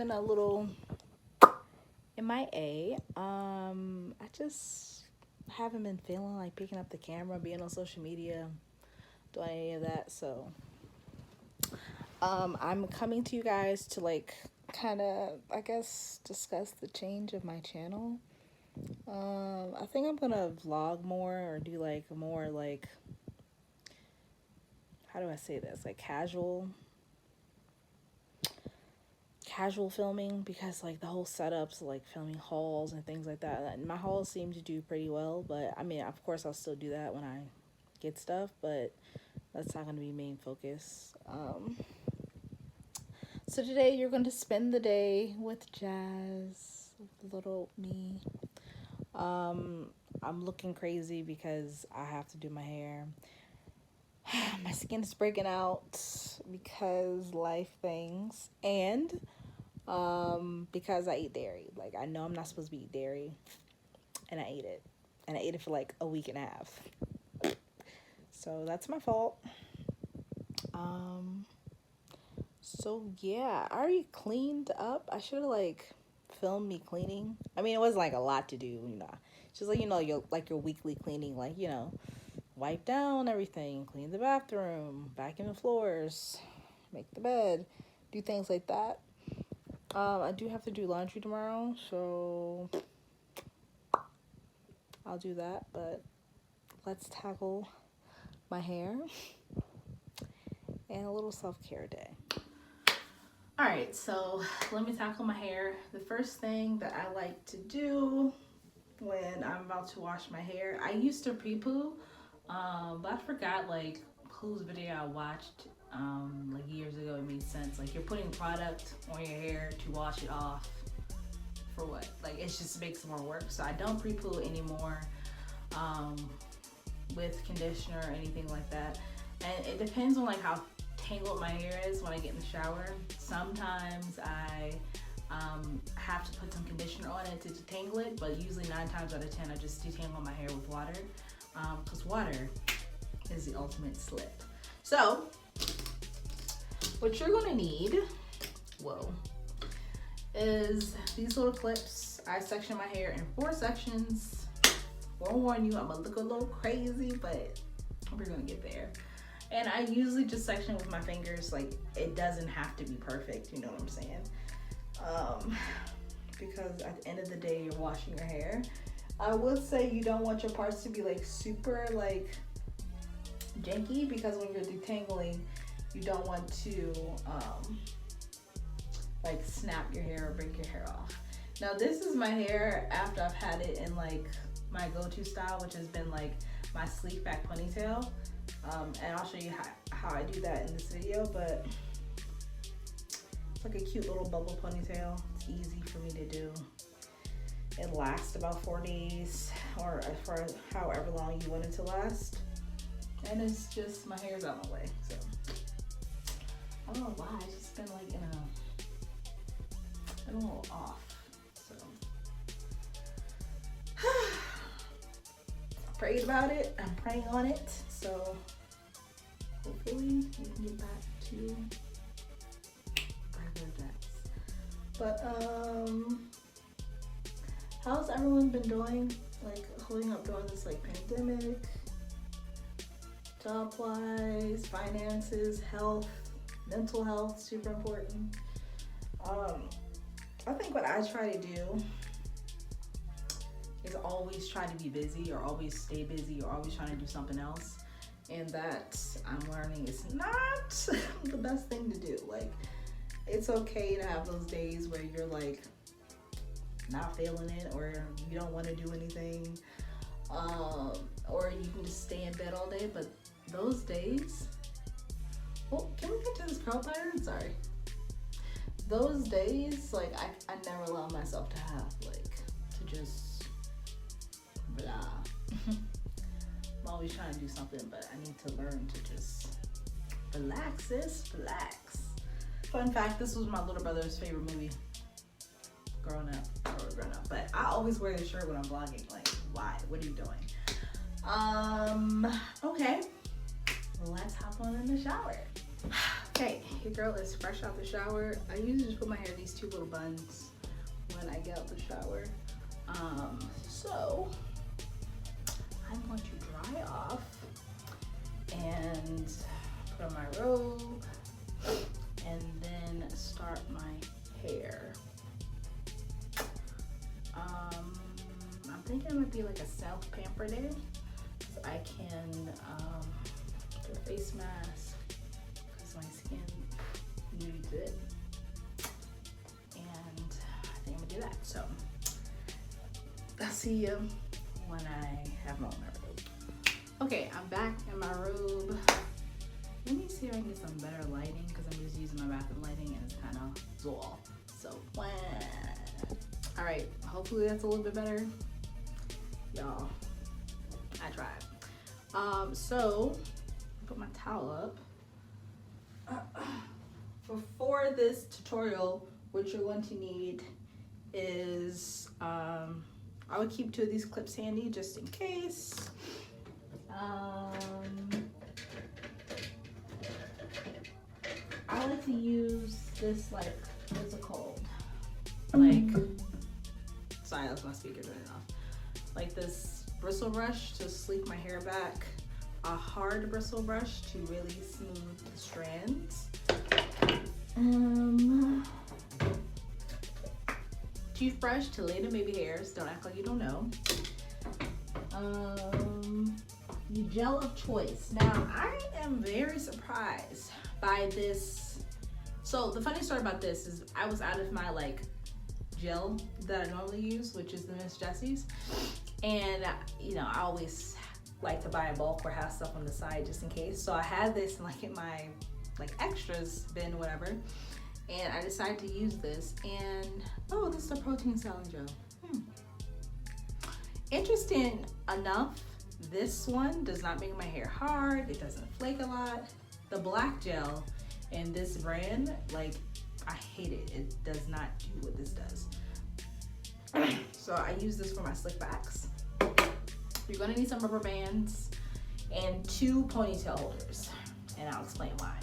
been a little MIA. I just haven't been feeling like picking up the camera, being on social media, doing any of that. So I'm coming to you guys to like kind of, I guess, discuss the change of my channel. I think I'm gonna vlog more or do like more like, how do I say this, like casual filming, because like the whole setups like filming hauls and things like that. And my hauls seem to do pretty well, but I mean, of course I'll still do that when I get stuff, but that's not going to be main focus. So today you're going to spend the day with Jazz, with little me. I'm looking crazy because I have to do my hair. My skin's breaking out because life things, and because I eat dairy. Like, I know I'm not supposed to be eating dairy, and I ate it. And I ate it for like a week and a half. So that's my fault. So yeah, I already cleaned up. I should have like filmed me cleaning. I mean, it wasn't like a lot to do, you know. Just like, you know, your weekly cleaning, like, you know, wipe down everything, clean the bathroom, vacuum the floors, make the bed, do things like that. I do have to do laundry tomorrow, so I'll do that, but let's tackle my hair and a little self-care day. All right, so let me tackle my hair. The first thing that I like to do when I'm about to wash my hair, I used to pre-poo, but I forgot like whose video I watched like years ago. It made sense. Like, you're putting product on your hair to wash it off for what? Like, it just makes more work. So I don't pre-poo anymore with conditioner or anything like that. And it depends on like how tangled my hair is when I get in the shower. Sometimes I have to put some conditioner on it to detangle it, but usually 9 times out of 10 I just detangle my hair with water, because water is the ultimate slip. So what you're gonna need, is these little clips. I section my hair in 4 sections. Won't warn you, I'm gonna look a little crazy, but we're gonna get there. And I usually just section with my fingers. Like, it doesn't have to be perfect, you know what I'm saying? Because at the end of the day, you're washing your hair. I would say you don't want your parts to be like super like janky, because when you're detangling, you don't want to like snap your hair or break your hair off. Now this is my hair after I've had it in like my go-to style, which has been like my sleek back ponytail. And I'll show you how I do that in this video, but it's like a cute little bubble ponytail. It's easy for me to do. It lasts about 4 days, or for however long you want it to last. And it's just, my hair's out my way, so. I don't know why, it's just been like a little off, so. I prayed about it, I'm praying on it, so hopefully we can get back to regular Jazz. But how's everyone been doing? Like, holding up during this like pandemic, job-wise, finances, health, mental health, super important. I think what I try to do is always try to be busy, or always stay busy, or always trying to do something else. And that, I'm learning, is not the best thing to do. Like, it's okay to have those days where you're like not feeling it, or you don't want to do anything, or you can just stay in bed all day. But those days, well, can we get to this curl pattern? Sorry. Those days, like, I never allow myself to have, like, to just blah. I'm always trying to do something, but I need to learn to just relax, sis, relax. Fun fact, this was my little brother's favorite movie growing up, but I always wear this shirt when I'm vlogging. Like, why? What are you doing? Okay, let's hop on in the shower. Okay, your girl is fresh out the shower. I usually just put my hair in these 2 little buns when I get out the shower. So I'm going to dry off and put on my robe and then start my hair. I'm thinking it might be like a self-pamper day. So I can do a face mask because my skin needs it. And I think I'm gonna do that. So I'll see you when I have my robe. Okay, I'm back in my robe. Let me see if I can get some better lighting because I'm just using my bathroom lighting and it's kind of dull. So, all right, hopefully that's a little bit better. Y'all, I tried. So, put my towel up. For this tutorial, what you're going to need is, I would keep 2 of these clips handy just in case. I like to use this, like, what's it called? Like, sorry, that's my speaker turning off. Like this bristle brush to sleek my hair back. A hard bristle brush to really smooth the strands. Toothbrush to lay the baby hairs. Don't act like you don't know. The gel of choice. Now, I am very surprised by this. So the funny story about this is I was out of my like gel that I normally use, which is the Miss Jessie's. And you know, I always like to buy in bulk or have stuff on the side just in case. So I had this like in my like extras bin, whatever. And I decided to use this and, oh, this is a protein styling gel. Interesting enough, this one does not make my hair hard. It doesn't flake a lot. The black gel in this brand, like, I hate it. It does not do what this does. So I use this for my slick backs. You're gonna need some rubber bands and 2 ponytail holders, and I'll explain why.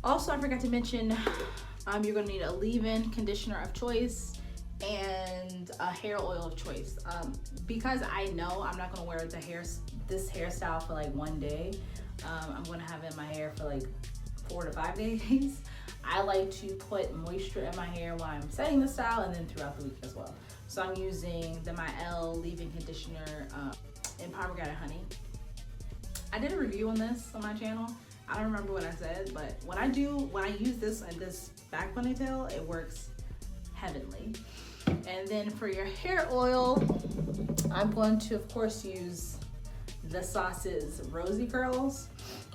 Also, I forgot to mention, you're gonna need a leave-in conditioner of choice and a hair oil of choice. Because I know I'm not gonna wear this hairstyle for like 1 day. I'm gonna have it in my hair for like 4 to 5 days. I like to put moisture in my hair while I'm setting the style and then throughout the week as well. So I'm using the L leave-in conditioner in pomegranate honey. I did a review on this on my channel. I don't remember what I said, but when I use this and this back ponytail, it works heavenly. And then for your hair oil, I'm going to, of course, use the Sauce's Rosy Curls.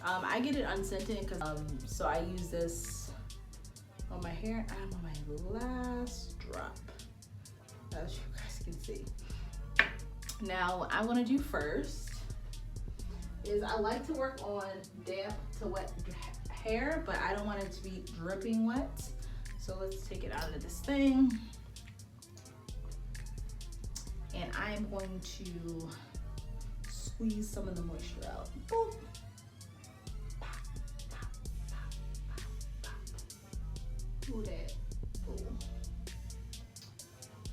I get it unscented because so I use this on my hair. I'm on my last drop, as you guys can see. Now, what I want to do first is I like to work on damp to wet hair, but I don't want it to be dripping wet. So let's take it out of this thing. And I'm going to squeeze some of the moisture out. Boop. Do that. Boom.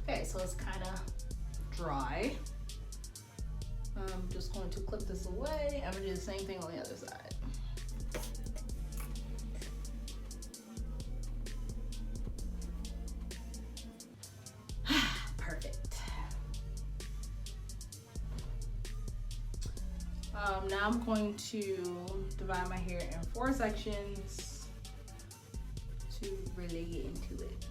Okay, so it's kind of dry. I'm just going to clip this away. I'm gonna do the same thing on the other side. Perfect. Now I'm going to divide my hair in 4 sections to really get into it.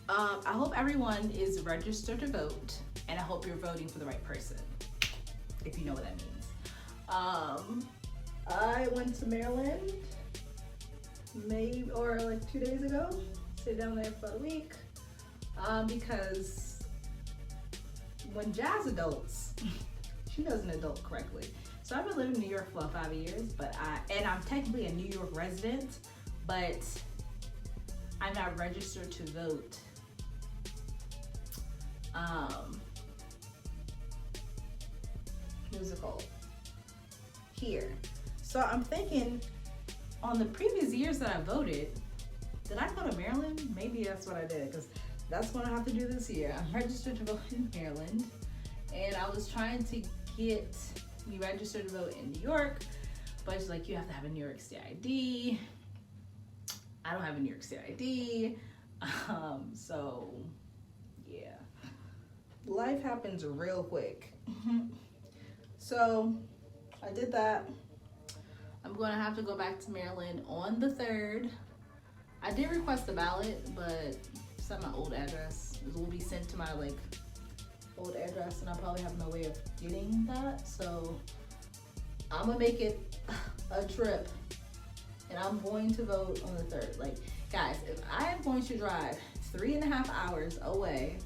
I hope everyone is registered to vote, and I hope you're voting for the right person, if you know what that means. I went to Maryland maybe or like 2 days ago, stayed down there for about a week, because when Jazz adults, she doesn't adult correctly. So I've been living in New York for about 5 years, but I'm technically a New York resident, but I'm not registered to vote. Musical here. So I'm thinking on the previous years that I voted, did I go to Maryland? Maybe that's what I did, because that's what I have to do this year. I'm registered to vote in Maryland, and I was trying to get me registered to vote in New York, but it's like you have to have a New York State ID. I don't have a New York State ID, so yeah, life happens real quick. So I did that. I'm going to have to go back to Maryland on the 3rd. I did request a ballot, but it's at my old address. It will be sent to my like old address, and I probably have no way of getting that. So I'm gonna make it a trip, and I'm going to vote on the 3rd. Like, guys, if I am going to drive 3.5 hours away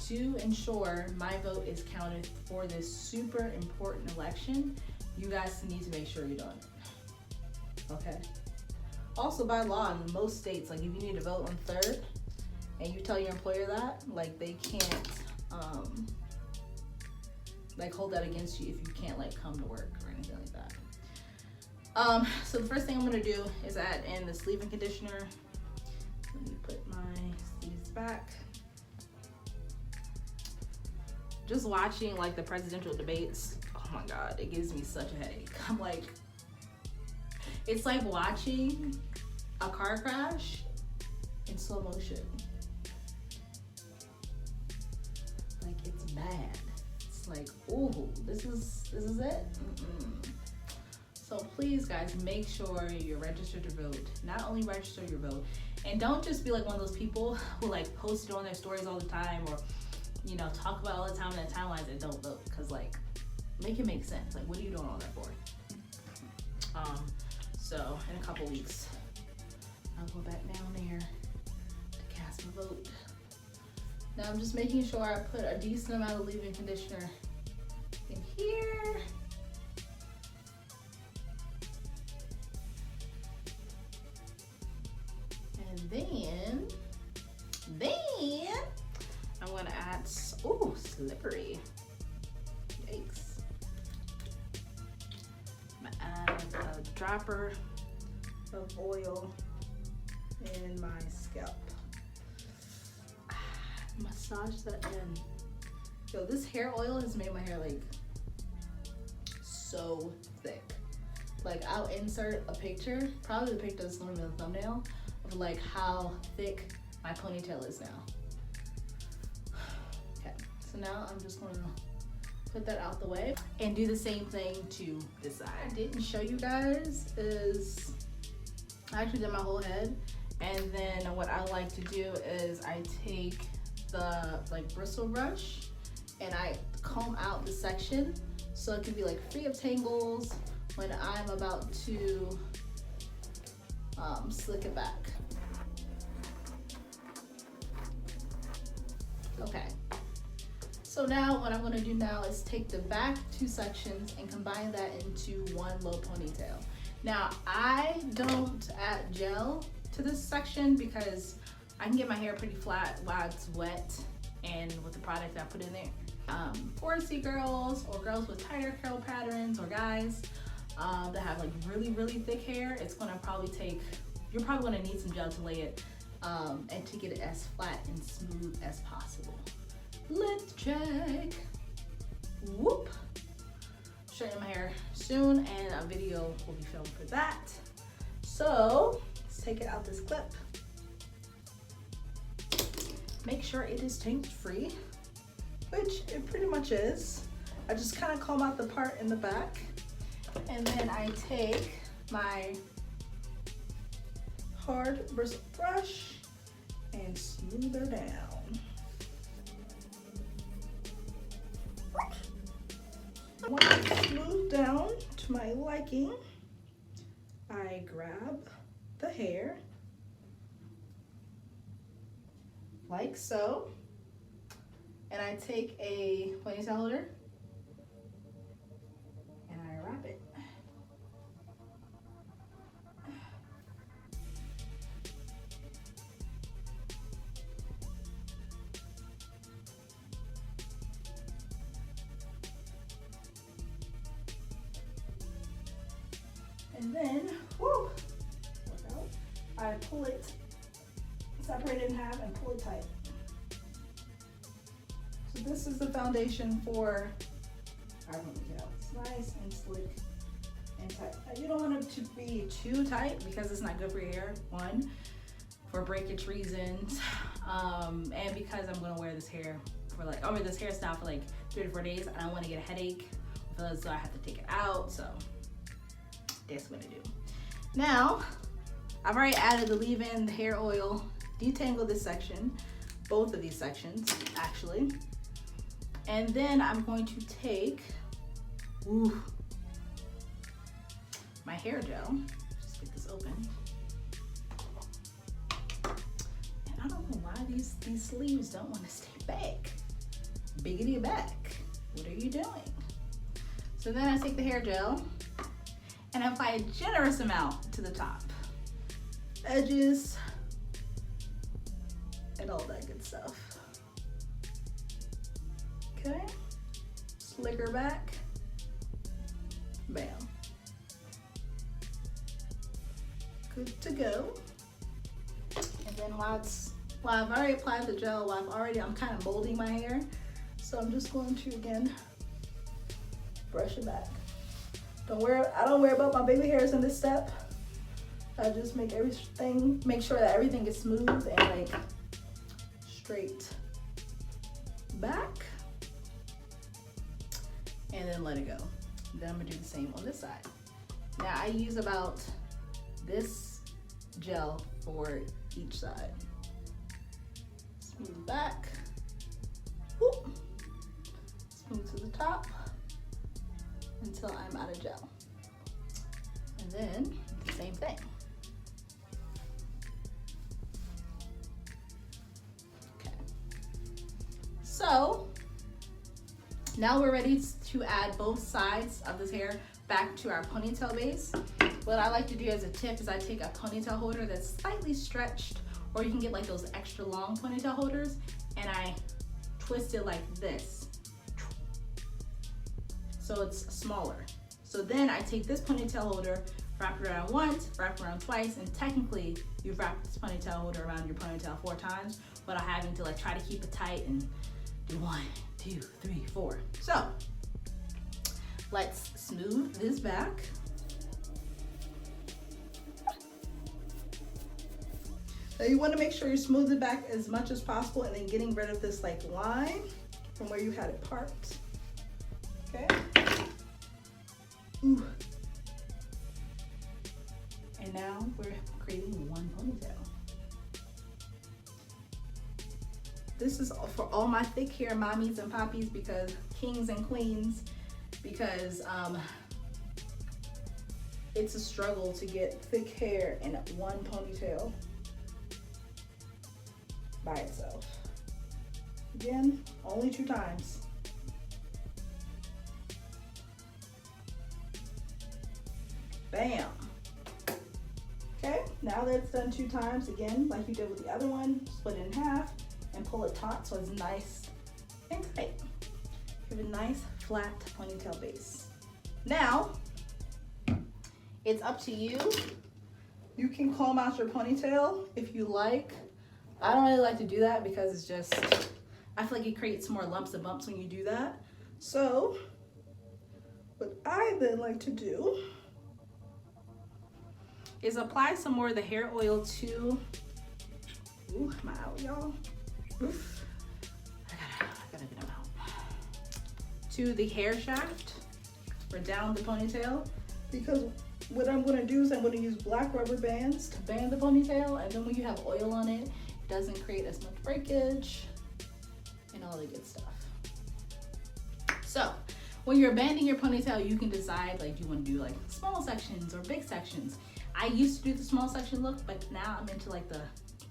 to ensure my vote is counted for this super important election, you guys need to make sure you're doing it. Okay? Also, by law in most states, like if you need to vote on 3rd and you tell your employer that, like they can't like hold that against you if you can't like come to work or anything like that. So the first thing I'm gonna do is add in this leave-in conditioner. Let me put my sleeves back. Just watching like the presidential debates, oh my God, it gives me such a headache. I'm like, it's like watching a car crash in slow motion. Like, it's bad. It's like, ooh, this is it? So please, guys, make sure you're registered to vote. Not only register your vote, and don't just be like one of those people who like post it on their stories all the time, or you know, talk about it all the time in their timelines and don't vote. Cause like, make it make sense. Like, what are you doing all that for? So in a couple weeks, I'll go back down there to cast my vote. Now I'm just making sure I put a decent amount of leave-in conditioner in here. And then I'm gonna add, ooh, slippery. Yikes. I'm gonna add a dropper of oil in my scalp. Massage that in. Yo, this hair oil has made my hair like so thick. Like, I'll insert a picture, probably the picture that's going to be the thumbnail, of like how thick my ponytail is now. Okay, so now I'm just going to put that out the way and do the same thing to this side. I didn't show you guys is I actually did my whole head, and then what I like to do is I take the like bristle brush and I comb out the section so it can be like free of tangles when I'm about to slick it back. Okay, so now what I'm going to do now is take the back two sections and combine that into one low ponytail. Now I don't add gel to this section because I can get my hair pretty flat while it's wet and with the product I put in there. 4C girls or girls with tighter curl patterns or guys that have like really thick hair, it's gonna probably take, you're probably gonna need some gel to lay it and to get it as flat and smooth as possible. Let's check. Whoop. Straighten my hair soon, and a video will be filmed for that. So let's take it out this clip. Make sure it is taint free, which it pretty much is. I just kind of comb out the part in the back, and then I take my hard bristle brush and smooth her down. When it's smoothed down to my liking, I grab the hair like so, and I take a ponytail holder and I wrap it. And then, whoo, look out. I pull it, separate it in half and pull it tight. So this is the foundation for our ponytail. It's nice and slick and tight. Now, you don't want it to be too tight because it's not good for your hair. One, for breakage reasons, and because I'm gonna wear this hair for like, I'll wear this hairstyle for like 3 to 4 days. I don't want to get a headache, so I have to take it out. So that's what I do. Now, I've already added the leave-in, the hair oil, detangle this section, both of these sections actually. And then I'm going to take my hair gel. Just get this open. And I don't know why these sleeves don't want to stay back. Biggity back. What are you doing? So then I take the hair gel and I apply a generous amount to the top, edges, and all that good stuff. Okay, slicker back, bam. Good to go. And then while I've already applied the gel, I'm kind of molding my hair, so I'm just going to again brush it back. I don't worry about my baby hairs in this step. I just make sure that everything is smooth and like straight back, and then let it go. Then I'm gonna do the same on this side. Now I use about this gel for each side. Smooth back, whoop. Smooth to the top until I'm out of gel. And then the same thing. Okay. So now we're ready to add both sides of this hair back to our ponytail base. What I like to do as a tip is I take a ponytail holder that's slightly stretched, or you can get like those extra long ponytail holders, and I twist it like this. So it's smaller. So then I take this ponytail holder, wrap it around once, wrap it around twice, and technically you've wrapped this ponytail holder around your ponytail 4 times without having to like try to keep it tight and do 1, 2, 3, 4. So let's smooth this back. Now you want to make sure you smooth it back as much as possible, and then getting rid of this like line from where you had it parked. Okay. Ooh. And now we're creating one ponytail. This is for all my thick hair mommies and poppies, because kings and queens, because it's a struggle to get thick hair in one ponytail by itself. Again, only 2 times. Bam. Okay, now that it's done 2 times, again, like you did with the other one, split it in half and pull it taut so it's nice and tight. Give a nice flat ponytail base. Now, it's up to you. You can comb out your ponytail if you like. I don't really like to do that because it's just, I feel like it creates more lumps and bumps when you do that. So, what I then like to do is apply some more of the hair oil to, ooh, am I out, y'all? Oof. I gotta get them out. To the hair shaft or down the ponytail, because what I'm gonna do is I'm gonna use black rubber bands to band the ponytail, and then when you have oil on it, it doesn't create as much breakage and all the good stuff. So when you're banding your ponytail, you can decide, like, do you want to do like small sections or big sections? I used to do the small section look, but now I'm into like the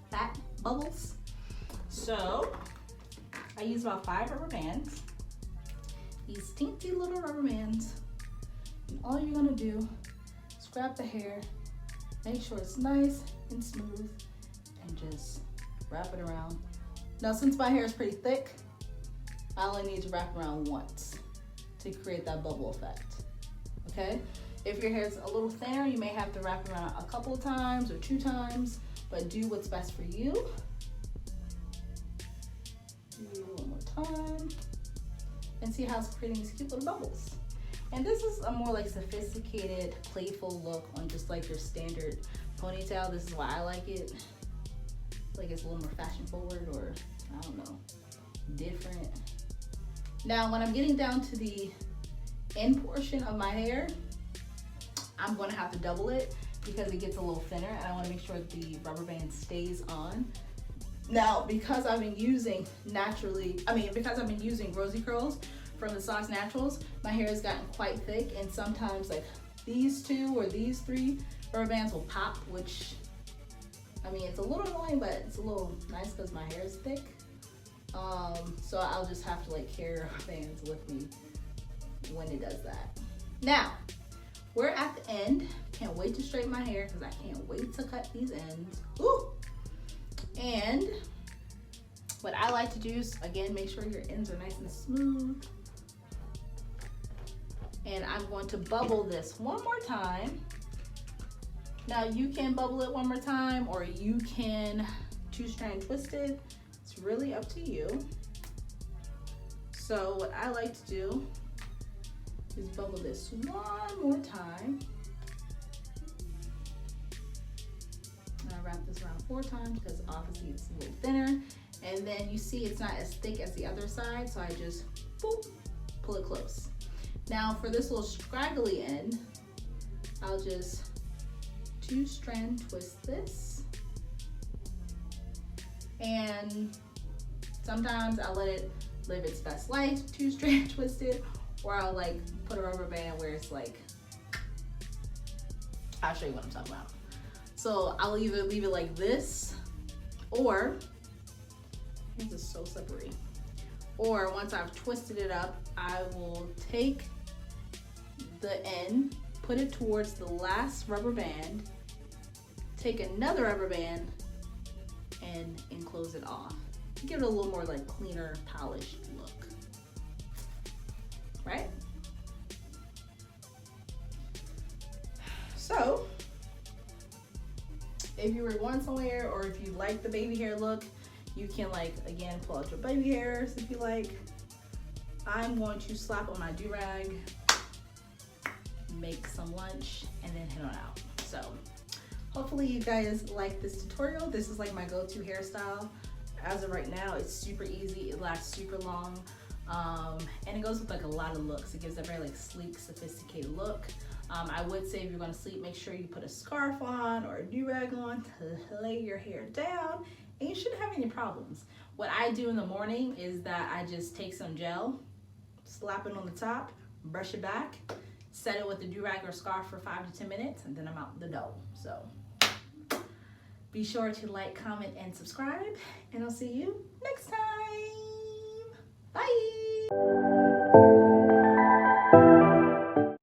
fat bubbles. So I use about 5 rubber bands, these teensy little rubber bands, and all you're gonna do is grab the hair, make sure it's nice and smooth, and just wrap it around. Now, since my hair is pretty thick, I only need to wrap around once to create that bubble effect, okay? If your hair is a little thinner, you may have to wrap it around a couple of times or 2 times, but do what's best for you. Do one more time. And see how it's creating these cute little bubbles. And this is a more like sophisticated, playful look on just like your standard ponytail. This is why I like it. Like it's a little more fashion forward, or I don't know, different. Now when I'm getting down to the end portion of my hair, I'm going to have to double it because it gets a little thinner, and I want to make sure that the rubber band stays on. Now, because I've been using Rosy Curls from the Sauce Naturals, my hair has gotten quite thick, and sometimes like these 2 or these 3 rubber bands will pop, which, I mean, it's a little annoying, but it's a little nice because my hair is thick. So I'll just have to like carry rubber bands with me when it does that. Now, we're at the end. Can't wait to straighten my hair because I can't wait to cut these ends. Ooh! And what I like to do is, again, make sure your ends are nice and smooth. And I'm going to bubble this one more time. Now you can bubble it one more time, or you can 2-strand twist it. It's really up to you. So what I like to do is bubble this one more time. And I wrap this around 4 times because obviously it's a little thinner. And then you see it's not as thick as the other side, so I just boop, pull it close. Now for this little scraggly end, I'll just 2-strand twist this. And sometimes I'll let it live its best life, 2-strand twist it, or I'll like put a rubber band where it's like, I'll show you what I'm talking about. So I'll either leave it like this, or, this is so slippery, or once I've twisted it up, I will take the end, put it towards the last rubber band, take another rubber band, and close it off. Give it a little more like cleaner, polished look, right? So, if you were going somewhere, or if you like the baby hair look, you can like, again, pull out your baby hairs if you like. I'm going to slap on my do-rag, make some lunch, and then head on out. So, hopefully you guys like this tutorial. This is like my go-to hairstyle. As of right now, it's super easy, it lasts super long, and it goes with like a lot of looks. It gives a very like sleek, sophisticated look. I would say if you're gonna sleep, make sure you put a scarf on or a do-rag on to lay your hair down, and you shouldn't have any problems. What I do in the morning is that I just take some gel, slap it on the top, brush it back, set it with a do-rag or scarf for 5 to 10 minutes, and then I'm out the door. So be sure to like, comment, and subscribe, and I'll see you next time. Bye.